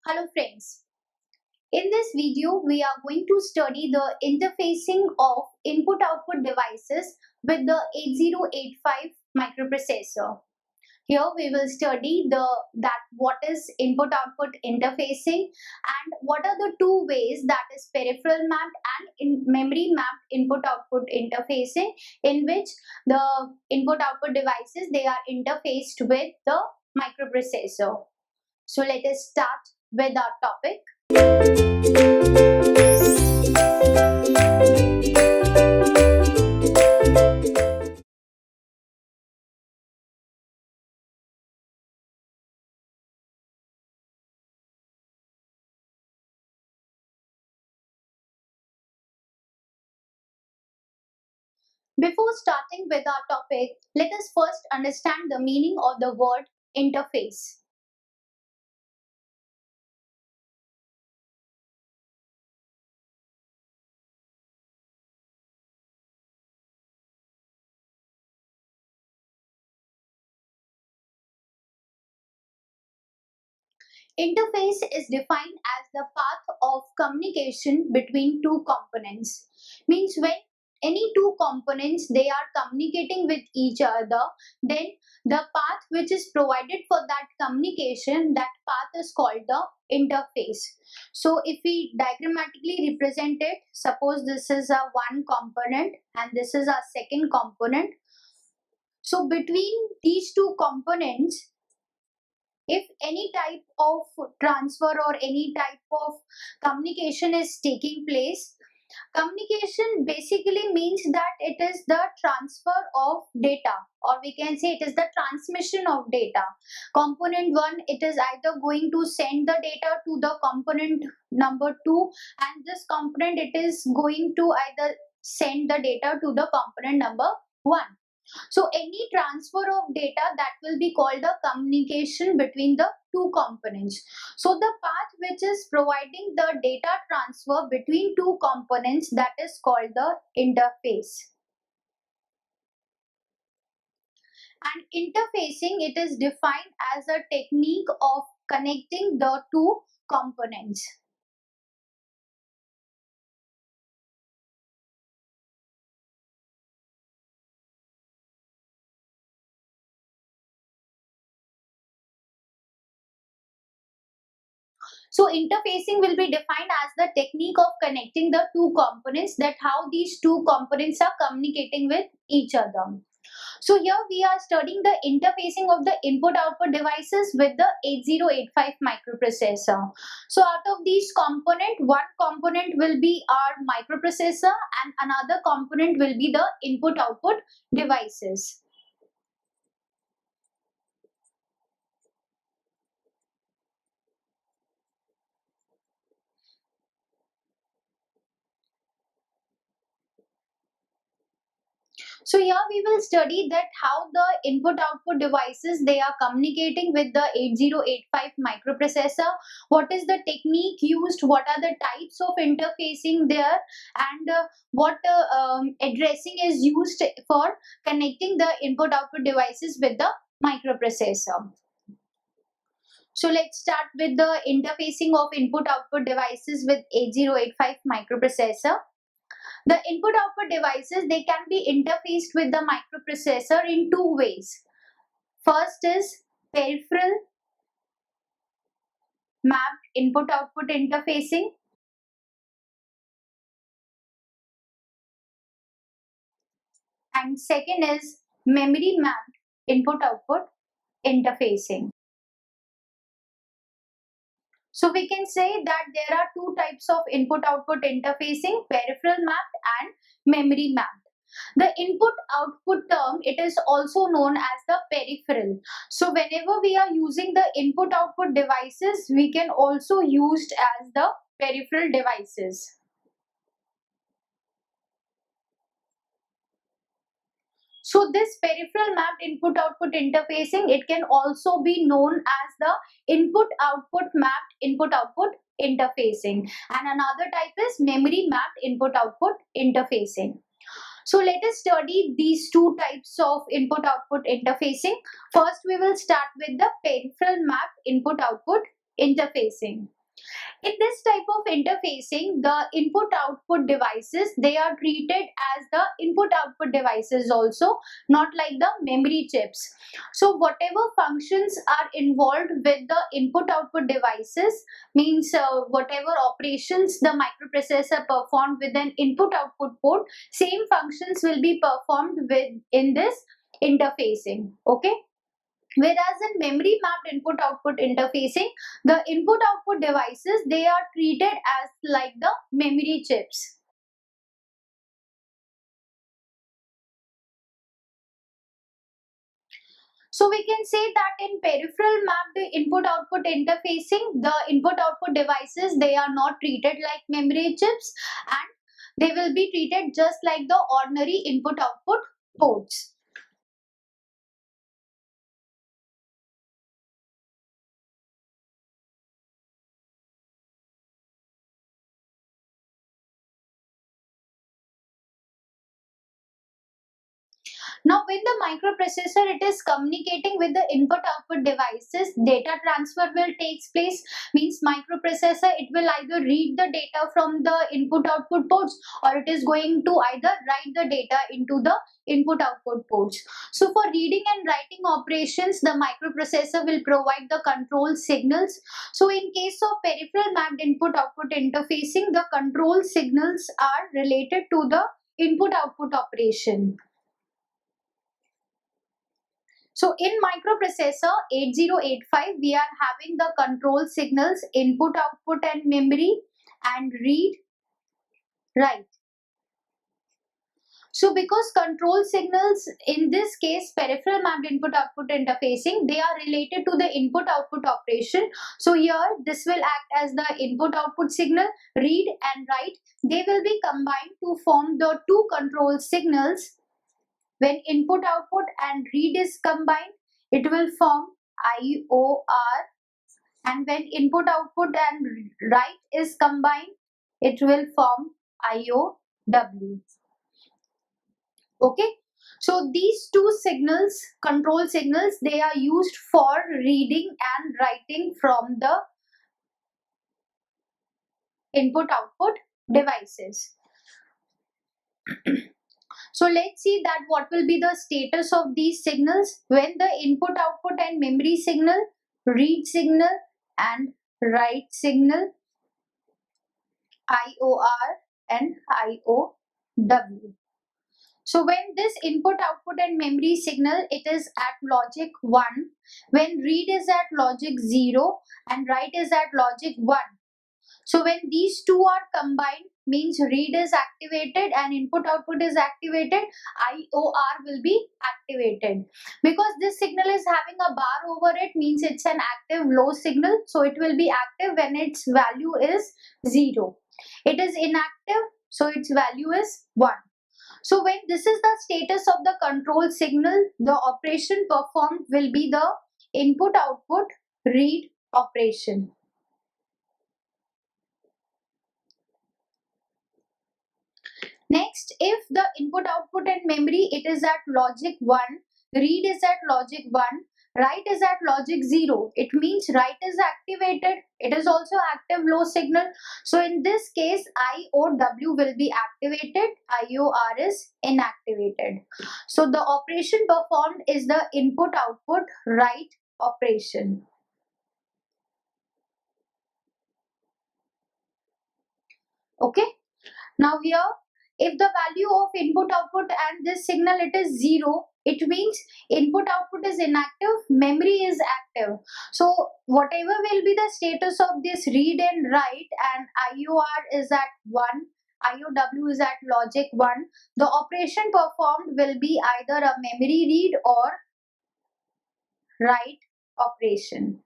Hello friends, in this video we are going to study the interfacing of input-output devices with the 8085 microprocessor. Here we will study what is input-output interfacing and what are the two ways, that is peripheral mapped and memory mapped input-output interfacing, in which the input-output devices they are interfaced with the microprocessor. So let us start with our topic. Before starting with our topic, let us first understand the meaning of the word interface. Interface is defined as the path of communication between two components. Means when any two components they are communicating with each other, then the path which is provided for that communication, that path is called the interface. So if we diagrammatically represent it, suppose this is a one component and this is a second component. So between these two components, if any type of transfer or any type of communication is taking place, communication basically means that it is the transfer of data, or we can say it is the transmission of data. Component 1, it is either going to send the data to the component number 2, and this component it is going to either send the data to the component number 1. So any transfer of data, that will be called the communication between the two components. So the path which is providing the data transfer between two components, that is called the interface. And interfacing, it is defined as a technique of connecting the two components. So interfacing will be defined as the technique of connecting the two components, that how these two components are communicating with each other. So here we are studying the interfacing of the input-output devices with the 8085 microprocessor. So out of these components, one component will be our microprocessor and another component will be the input-output devices. So here we will study that how the input-output devices they are communicating with the 8085 microprocessor, what is the technique used, what are the types of interfacing there, and what addressing is used for connecting the input-output devices with the microprocessor. So let's start with the interfacing of input-output devices with 8085 microprocessor. The input-output devices, they can be interfaced with the microprocessor in two ways. First is peripheral mapped input-output interfacing. And second is memory mapped input-output interfacing. So we can say that there are two types of input-output interfacing, peripheral mapped and memory mapped. The input output term, it is also known as the peripheral. So whenever we are using the input output devices, we can also use as the peripheral devices. So this peripheral mapped input output interfacing, it can also be known as the input output mapped input output interfacing, and another type is memory mapped input output interfacing. So let us study these two types of input-output interfacing. First, we will start with the peripheral mapped input-output interfacing. In this type of interfacing, the input-output devices, they are treated as the input-output devices also, not like the memory chips. So whatever functions are involved with the input-output devices, means whatever operations the microprocessor performed with an input-output port, same functions will be performed with in this interfacing. Okay. Whereas in memory mapped input output interfacing, the input output devices, they are treated as like the memory chips. So we can say that in peripheral mapped input output interfacing, the input output devices, they are not treated like memory chips, and they will be treated just like the ordinary input output ports. Now, when the microprocessor it is communicating with the input-output devices, data transfer will takes place. Means microprocessor it will either read the data from the input-output ports, or it is going to either write the data into the input-output ports. So, for reading and writing operations, the microprocessor will provide the control signals. So, in case of peripheral mapped input-output interfacing, the control signals are related to the input-output operation. So in microprocessor 8085, we are having the control signals input, output and memory, and read, write. So because control signals in this case peripheral mapped input output interfacing, they are related to the input output operation. So here this will act as the input output signal, read and write. They will be combined to form the two control signals. When input output and read is combined, it will form IOR, and when input output and write is combined, it will form IOW. Okay. So these two signals, control signals, they are used for reading and writing from the input output devices. So let's see that what will be the status of these signals when the input output and memory signal, read signal and write signal, IOR and IOW. So when this input output and memory signal, it is at logic 1, when read is at logic 0 and write is at logic 1. So when these two are combined, means read is activated and input output is activated, IOR will be activated. Because this signal is having a bar over it, means it's an active low signal. So it will be active when its value is 0. It is inactive, so its value is 1. So when this is the status of the control signal, the operation performed will be the input output read operation. Next, if the input output and memory it is at logic 1, read is at logic 1, write is at logic 0, it means write is activated. It is also active low signal. So in this case, IOW will be activated, IOR is inactivated. So the operation performed is the input output write operation. Okay. Now here, if the value of input output and this signal it is 0, it means input output is inactive, memory is active. So whatever will be the status of this read and write, and IOR is at 1, IOW is at logic 1, the operation performed will be either a memory read or write operation.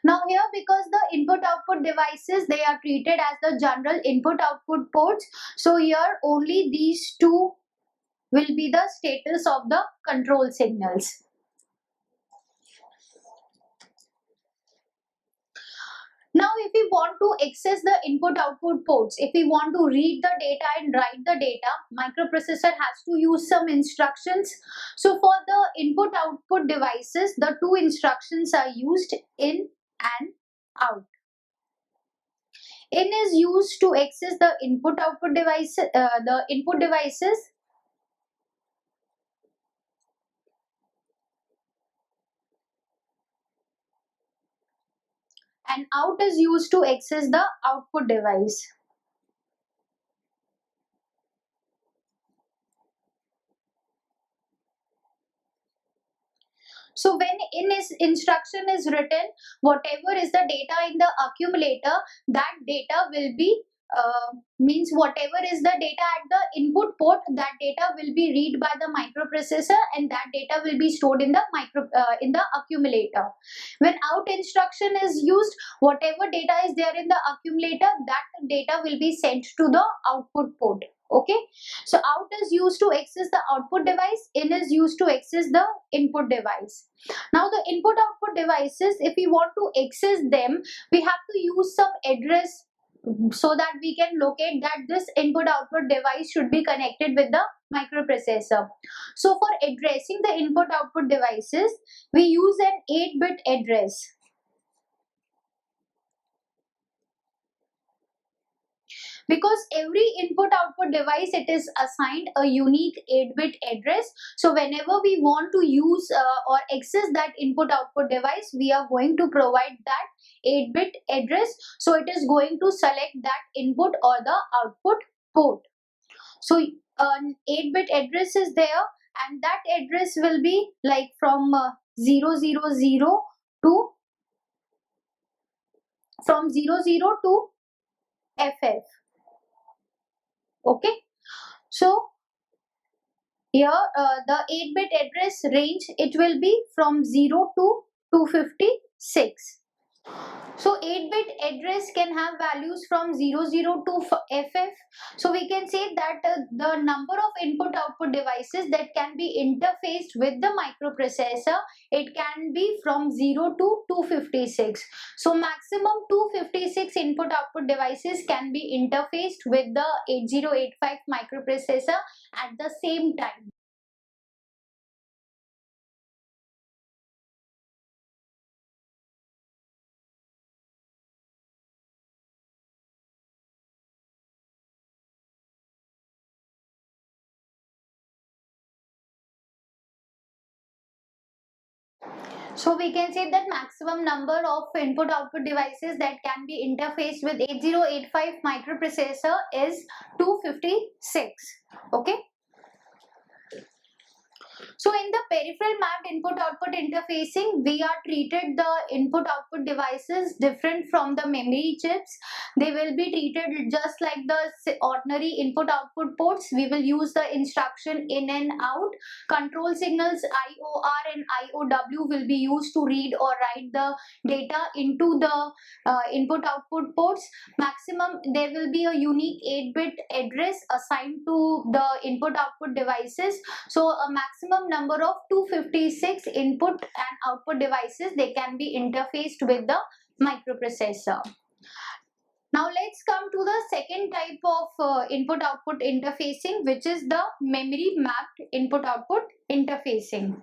Now here, because the input output devices, they are treated as the general input output ports. So here only these two will be the status of the control signals. Now if we want to access the input output ports, if we want to read the data and write the data, microprocessor has to use some instructions. So for the input output devices, the two instructions are used: in and out. In is used to access the input output devices, and out is used to access the output device. So when in is instruction is written, whatever is the data in the accumulator, that data will be means whatever is the data at the input port, that data will be read by the microprocessor, and that data will be stored in the in the accumulator. When out instruction is used, whatever data is there in the accumulator, that data will be sent to the output port. Okay, so out is used to access the output device, in is used to access the input device. Now the input output devices, if we want to access them, we have to use some address so that we can locate that this input output device should be connected with the microprocessor. So for addressing the input output devices, we use an 8-bit address. Because every input output device, it is assigned a unique 8-bit address. So whenever we want to use or access that input output device, we are going to provide that 8-bit address. So it is going to select that input or the output port. So an 8-bit address is there, and that address will be like from 000 to from 00 to FF. Okay, so here the 8-bit address range, it will be from 0 to 256. So 8-bit address can have values from 00 to FF. So we can say that the number of input output devices that can be interfaced with the microprocessor, it can be from 0 to 256. So maximum 256 input output devices can be interfaced with the 8085 microprocessor at the same time. So we can say that maximum number of input output devices that can be interfaced with 8085 microprocessor is 256. Okay. So in the peripheral mapped input output interfacing, we are treated the input output devices different from the memory chips. They will be treated just like the ordinary input output ports. We will use the instruction in and out. Control signals IOR and IOW will be used to read or write the data into the input output ports. Maximum, there will be a unique 8-bit address assigned to the input output devices. So a maximum number of 256 input and output devices, they can be interfaced with the microprocessor. Now let's come to the second type of input output interfacing, which is the memory mapped input output interfacing.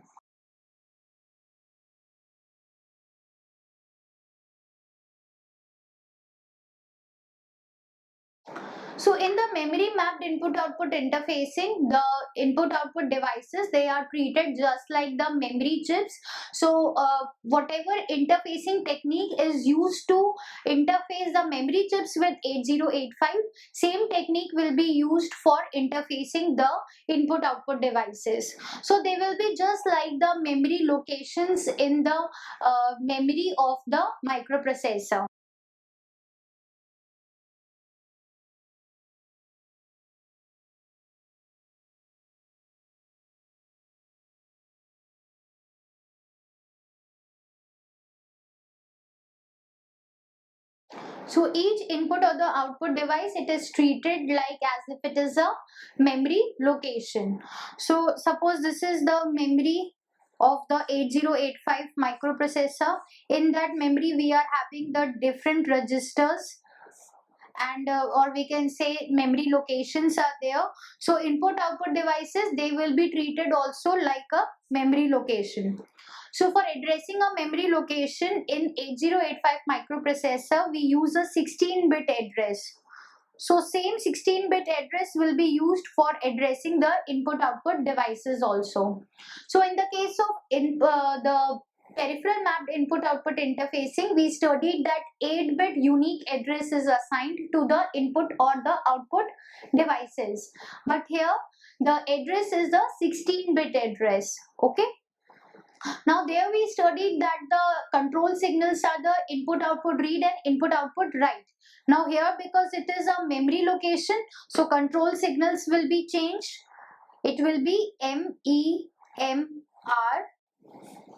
So in the memory mapped input output interfacing, the input output devices, they are treated just like the memory chips. So whatever interfacing technique is used to interface the memory chips with 8085, same technique will be used for interfacing the input output devices. So they will be just like the memory locations in the memory of the microprocessor. So each input or the output device, it is treated like as if it is a memory location. So suppose this is the memory of the 8085 microprocessor. In that memory, we are having the different registers and or we can say memory locations are there. So input output devices, they will be treated also like a memory location. So for addressing a memory location in 8085 microprocessor, we use a 16-bit address. So same 16-bit address will be used for addressing the input output devices also. So in the case of the peripheral mapped input output interfacing, we studied that 8-bit unique address is assigned to the input or the output devices. But here the address is the 16-bit address. Okay. Now there we studied that the control signals are the input output read and input output write. Now here, because it is a memory location, so control signals will be changed. It will be MEMR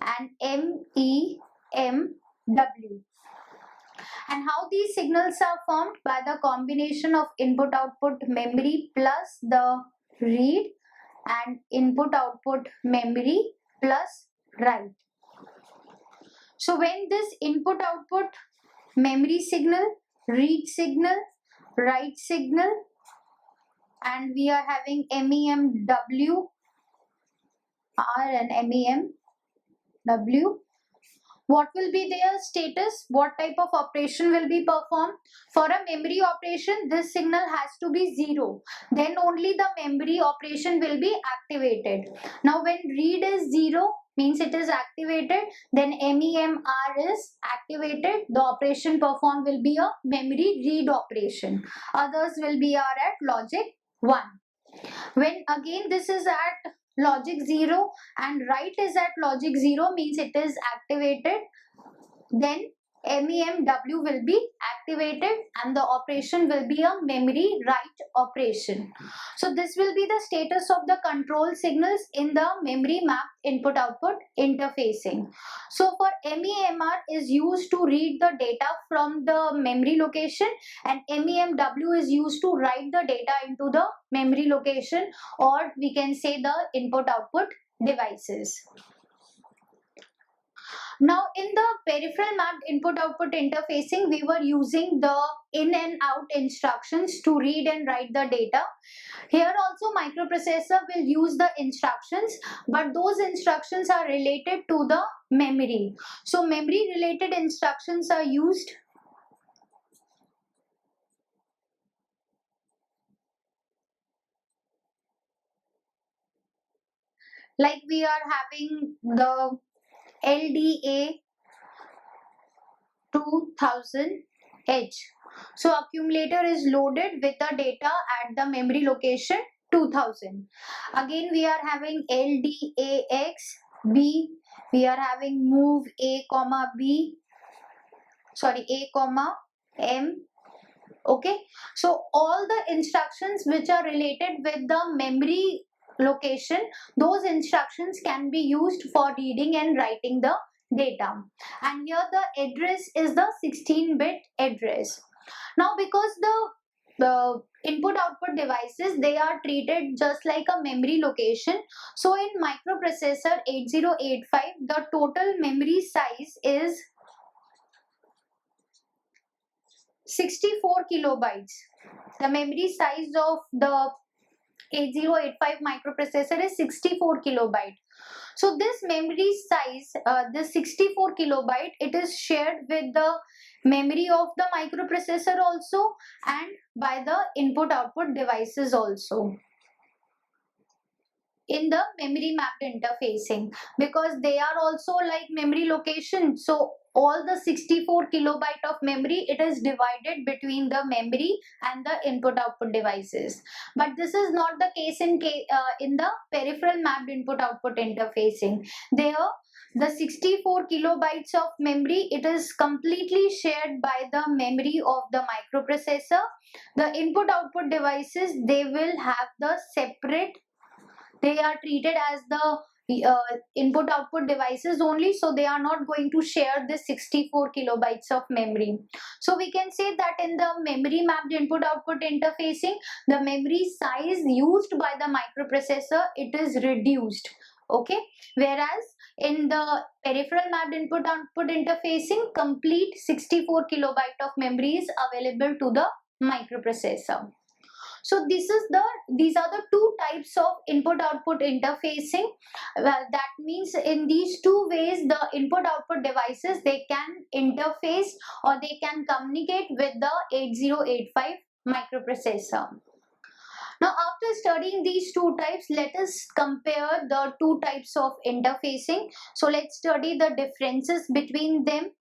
and MEMW. And how these signals are formed? By the combination of input output memory plus the read and input output memory plus write. So when this input output memory signal, read signal, write signal, and we are having MEMW R and MEMW, what will be their status? What type of operation will be performed? For a memory operation, this signal has to be 0. Then only the memory operation will be activated. Now when read is 0, means it is activated, then MEMR is activated. The operation performed will be a memory read operation. Others will be are at logic 1. When again this is at logic 0 and write is at logic 0, means it is activated, then MEMW will be activated and the operation will be a memory write operation. So this will be the status of the control signals in the memory mapped input output interfacing. So for MEMR is used to read the data from the memory location, and MEMW is used to write the data into the memory location, or we can say the input output devices. Now in the peripheral mapped input output interfacing, we were using the in and out instructions to read and write the data. Here also microprocessor will use the instructions, but those instructions are related to the memory. So memory related instructions are used. Like we are having the LDA 2000H. So accumulator is loaded with the data at the memory location 2000. Again we are having LDAX B. We are having move A comma B. Sorry, A comma M. Okay. So all the instructions which are related with the memory location, those instructions can be used for reading and writing the data. And here the address is the 16-bit address. Now because the input output devices, they are treated just like a memory location. So in microprocessor 8085, the total memory size is 64 kilobytes. The memory size of the 8085 microprocessor is 64 kilobyte. So this memory size, this 64 kilobyte, it is shared with the memory of the microprocessor also and by the input output devices also in the memory mapped interfacing, because they are also like memory location. So all the 64 kilobyte of memory, it is divided between the memory and the input output devices. But this is not the case in the peripheral mapped input output interfacing. There the 64 kilobytes of memory, it is completely shared by the memory of the microprocessor. The input output devices, they will have the separate, they are treated as the input output devices only, so they are not going to share the 64 kilobytes of memory. So we can say that in the memory mapped input output interfacing, the memory size used by the microprocessor, it is reduced. Okay, whereas in the peripheral mapped input output interfacing, complete 64 kilobyte of memory is available to the microprocessor. So these are the two types of input output interfacing. Well, that means in these two ways the input output devices, they can interface or they can communicate with the 8085 microprocessor. Now, after studying these two types, let us compare the two types of interfacing. So let's study the differences between them.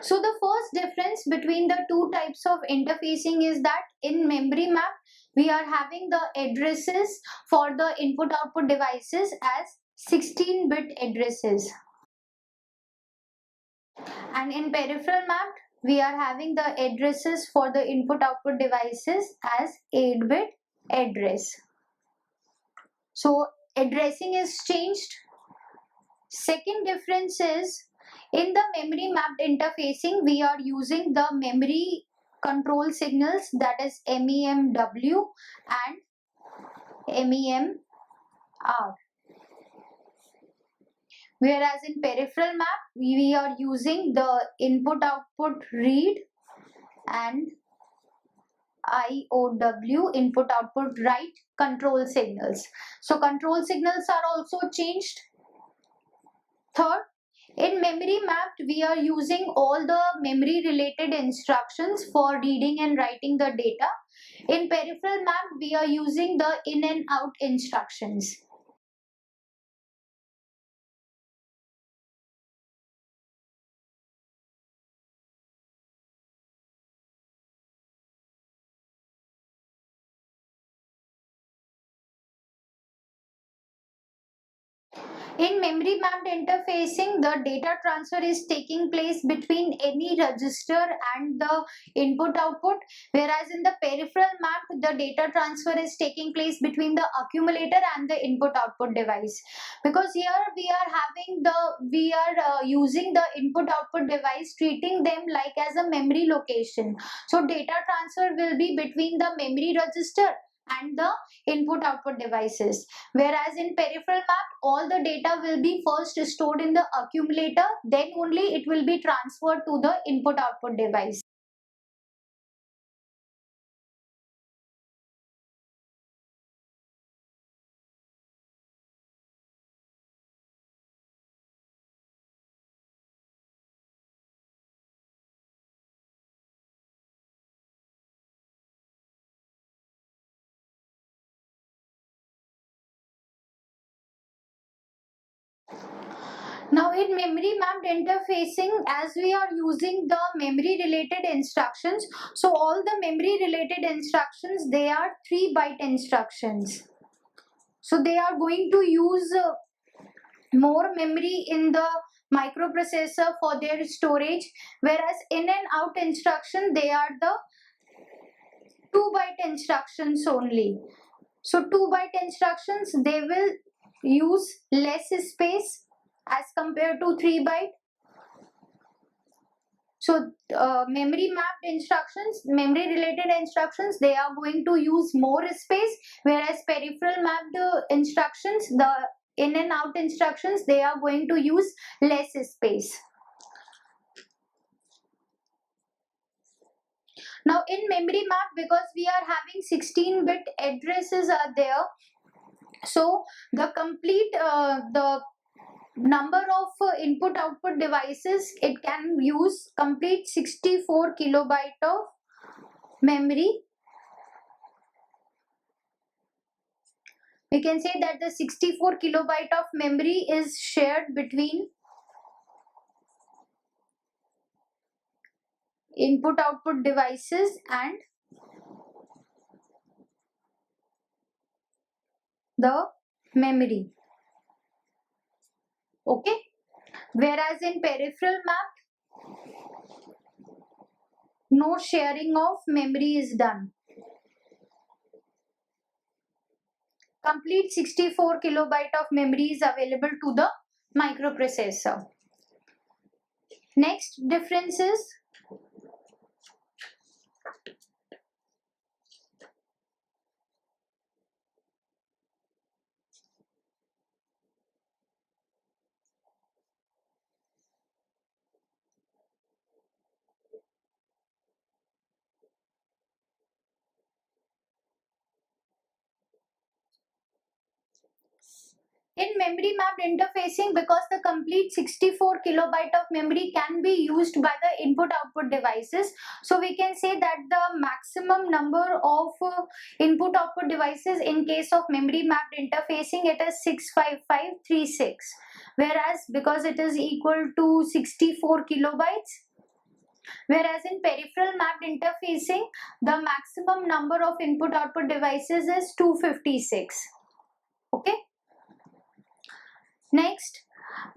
So the first difference between the two types of interfacing is that in memory map, we are having the addresses for the input output devices as 16-bit addresses. And in peripheral map, we are having the addresses for the input output devices as 8-bit address. So addressing is changed. Second difference is in the memory mapped interfacing, we are using the memory control signals, that is MEMW and MEMR. Whereas in peripheral map, we are using the input output read and IOW, input output write control signals. So control signals are also changed. Third, in memory mapped, we are using all the memory related instructions for reading and writing the data. In peripheral mapped, we are using the in and out instructions. In memory mapped interfacing, the data transfer is taking place between any register and the input output, whereas in the peripheral map, the data transfer is taking place between the accumulator and the input output device. Because here we are using the input output device, treating them like as a memory location. So data transfer will be between the memory register and the input output devices, whereas in peripheral map all the data will be first stored in the accumulator, then only it will be transferred to the input output device. Now in memory mapped interfacing, as we are using the memory related instructions, so all the memory related instructions, they are 3-byte instructions. So they are going to use more memory in the microprocessor for their storage, whereas in and out instruction, they are the 2-byte instructions only. So 2-byte instructions, they will use less space as compared to 3-byte. So memory mapped instructions, memory related instructions, they are going to use more space, whereas peripheral mapped instructions, the in and out instructions, they are going to use less space. Now in memory map, because we are having 16-bit addresses are there, so the complete the number of input output devices, it can use complete 64 kilobyte of memory. We can say that the 64 kilobyte of memory is shared between input output devices and the memory. Okay, whereas in peripheral map, no sharing of memory is done. Complete 64 kilobyte of memory is available to the microprocessor. Next difference is in memory mapped interfacing, because the complete 64 kilobyte of memory can be used by the input output devices. So we can say that the maximum number of input output devices in case of memory mapped interfacing, it is 65536, whereas because it is equal to 64 kilobytes. Whereas in peripheral mapped interfacing, the maximum number of input output devices is 256. Okay. Next,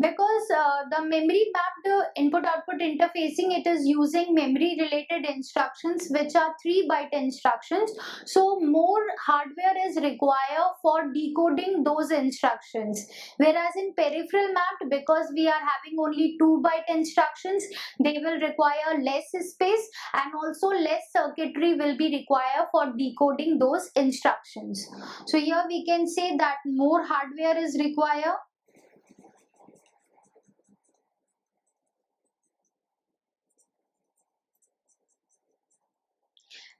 because the memory mapped input output interfacing, it is using memory related instructions which are 3-byte instructions, so more hardware is required for decoding those instructions. Whereas in peripheral mapped, because we are having only 2-byte instructions, they will require less space and also less circuitry will be required for decoding those instructions. So here we can say that more hardware is required.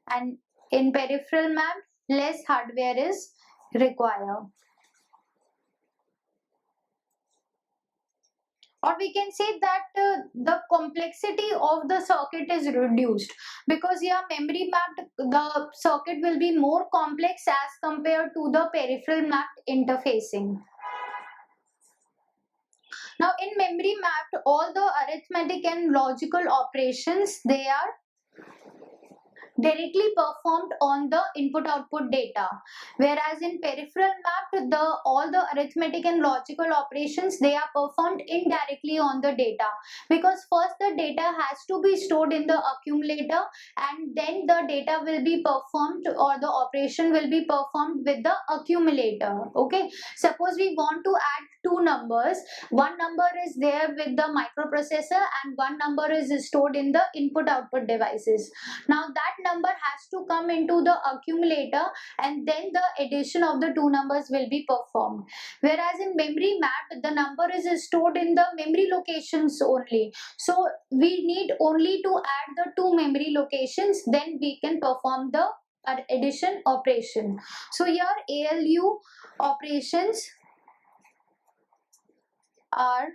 And in peripheral map, less hardware is required. Or we can say that the complexity of the circuit is reduced, because here memory mapped, the circuit will be more complex as compared to the peripheral mapped interfacing. Now in memory mapped, all the arithmetic and logical operations, they are directly performed on the input output data, whereas in peripheral mapped, all the arithmetic and logical operations, they are performed indirectly on the data, because first the data has to be stored in the accumulator and then the data will be performed, or the operation will be performed with the accumulator. Okay, suppose we want to add two numbers, one number is there with the microprocessor and one number is stored in the input output devices. Now that number has to come into the accumulator and then the addition of the two numbers will be performed. Whereas in memory mapped, the number is stored in the memory locations only. So we need only to add the two memory locations, then we can perform the addition operation. So here ALU operations are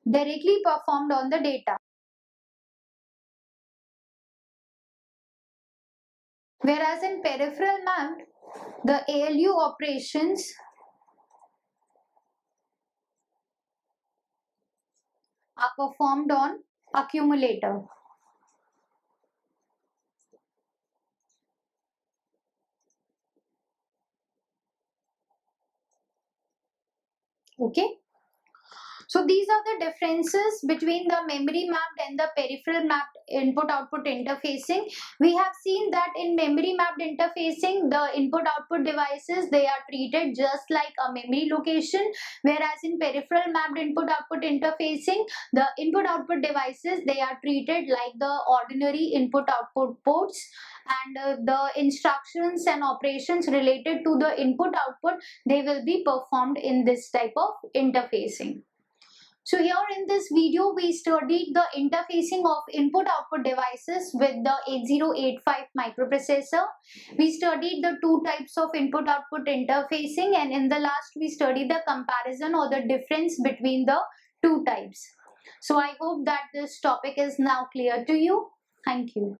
directly performed on the data. Whereas in peripheral mapped, the ALU operations are performed on accumulator. Okay. So these are the differences between the memory mapped and the peripheral mapped input output interfacing. We have seen that in memory mapped interfacing, the input output devices, they are treated just like a memory location, whereas in peripheral mapped input output interfacing, the input output devices, they are treated like the ordinary input output ports, and the instructions and operations related to the input output, they will be performed in this type of interfacing. So here in this video, we studied the interfacing of input-output devices with the 8085 microprocessor. We studied the two types of input-output interfacing, and in the last, we studied the comparison or the difference between the two types. So I hope that this topic is now clear to you. Thank you.